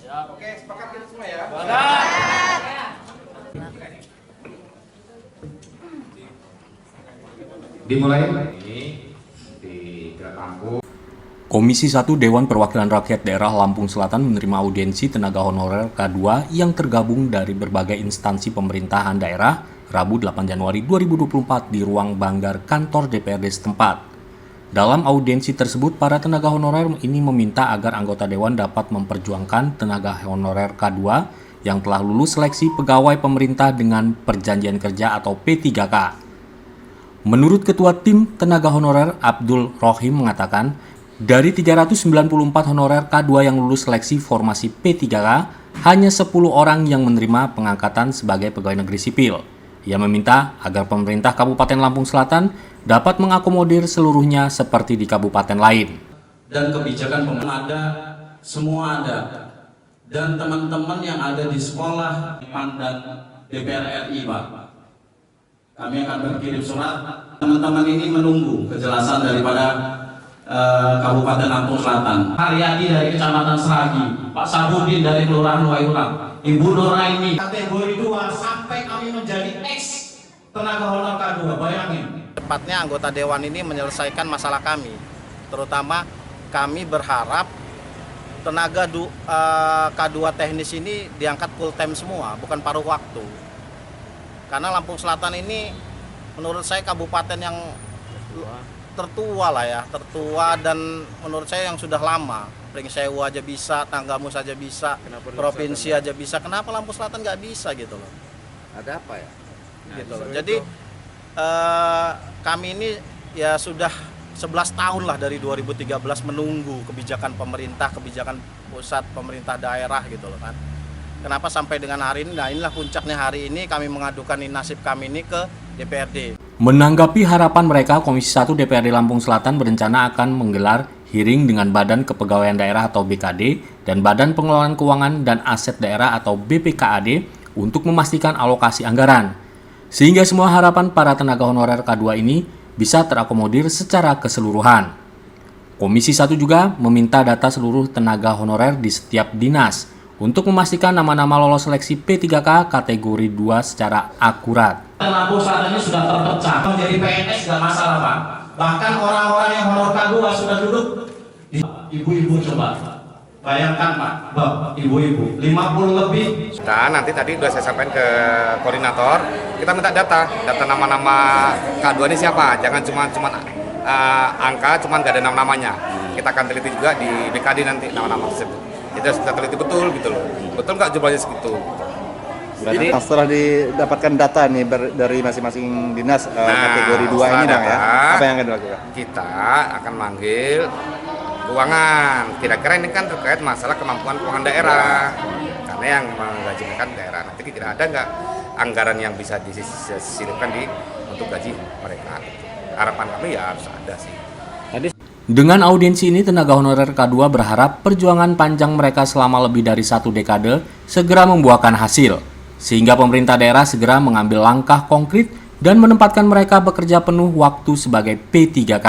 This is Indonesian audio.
Oke, sepakat kita semua ya? Dimulai di Lampung. Komisi 1 Dewan Perwakilan Rakyat Daerah Lampung Selatan menerima audiensi tenaga honorer K2 yang tergabung dari berbagai instansi pemerintahan daerah Rabu 8 Januari 2024 di ruang banggar kantor DPRD setempat. Dalam audiensi tersebut, para tenaga honorer ini meminta agar anggota Dewan dapat memperjuangkan tenaga honorer K2 yang telah lulus seleksi pegawai pemerintah dengan perjanjian kerja atau P3K. Menurut Ketua Tim Tenaga Honorer Abdul Rohim mengatakan, dari 394 honorer K2 yang lulus seleksi formasi P3K, hanya 10 orang yang menerima pengangkatan sebagai pegawai negeri sipil. Ia meminta agar pemerintah Kabupaten Lampung Selatan dapat mengakomodir seluruhnya seperti di kabupaten lain. Dan kebijakan pemerintah ada, semua ada. Dan teman-teman yang ada di sekolah PAN dan DPR RI, Pak. Kami akan berkirim surat. Teman-teman ini menunggu kejelasan daripada Kabupaten Lampung Selatan. Haryadi dari Kecamatan Seragi, Pak Sabudin dari Kelurahan Wayulang, Ibu Nuraini kategori 2 sampai kami menjadi ex tenaga honor K2. Bayangin. Tepatnya anggota Dewan ini menyelesaikan masalah kami. Terutama kami berharap tenaga K2 teknis ini diangkat full time semua, bukan paruh waktu. Karena Lampung Selatan ini menurut saya kabupaten yang tertua lah ya, tertua dan menurut saya yang sudah lama. Pringsewu aja bisa, Tanggamus aja bisa, provinsi aja bisa. Kenapa Lampung Selatan nggak bisa gitu loh? Ada apa ya? Gitu loh. Jadi kami ini ya sudah 11 tahun lah dari 2013 menunggu kebijakan pemerintah, kebijakan pusat, pemerintah daerah gitu loh kan. Kenapa sampai dengan hari ini? Nah inilah puncaknya hari ini kami mengadukan nasib kami ini ke DPRD. Menanggapi harapan mereka, Komisi 1 DPRD Lampung Selatan berencana akan menggelar hearing dengan Badan Kepegawaian Daerah atau BKD dan Badan Pengelolaan Keuangan dan Aset Daerah atau BPKAD untuk memastikan alokasi anggaran. Sehingga semua harapan para tenaga honorer K2 ini bisa terakomodir secara keseluruhan. Komisi 1 juga meminta data seluruh tenaga honorer di setiap dinas untuk memastikan nama-nama lolos seleksi P3K kategori 2 secara akurat. Lampung Selatan ini sudah terpecah. Menjadi PNS nggak masalah, Pak. Bahkan orang-orang yang honor K2 sudah duduk di ibu-ibu coba. Bayangkan Pak, ibu-ibu 50 lebih. Kita nanti tadi sudah saya sampaikan ke koordinator, kita minta data nama-nama K2 ini siapa. Jangan cuma angka, cuma nggak ada nama-namanya. Kita akan teliti juga di BKD nanti nama-nama tersebut. Itu kita teliti betul gitu loh. Betul nggak jumlahnya segitu? Berarti setelah didapatkan data nih dari masing-masing dinas kategori 2 ini Bang ya, apa yang akan dilakukan? Kita akan manggil keuangan. Kira-kira ini kan terkait masalah kemampuan keuangan daerah. Karena yang menggajikan daerah. Nanti kira ada nggak anggaran yang bisa diselipkan untuk gaji mereka. Harapan kami ya harus ada sih. Dengan audiensi ini, tenaga honorer K2 berharap perjuangan panjang mereka selama lebih dari 1 dekade segera membuahkan hasil, sehingga pemerintah daerah segera mengambil langkah konkret dan menempatkan mereka bekerja penuh waktu sebagai P3K.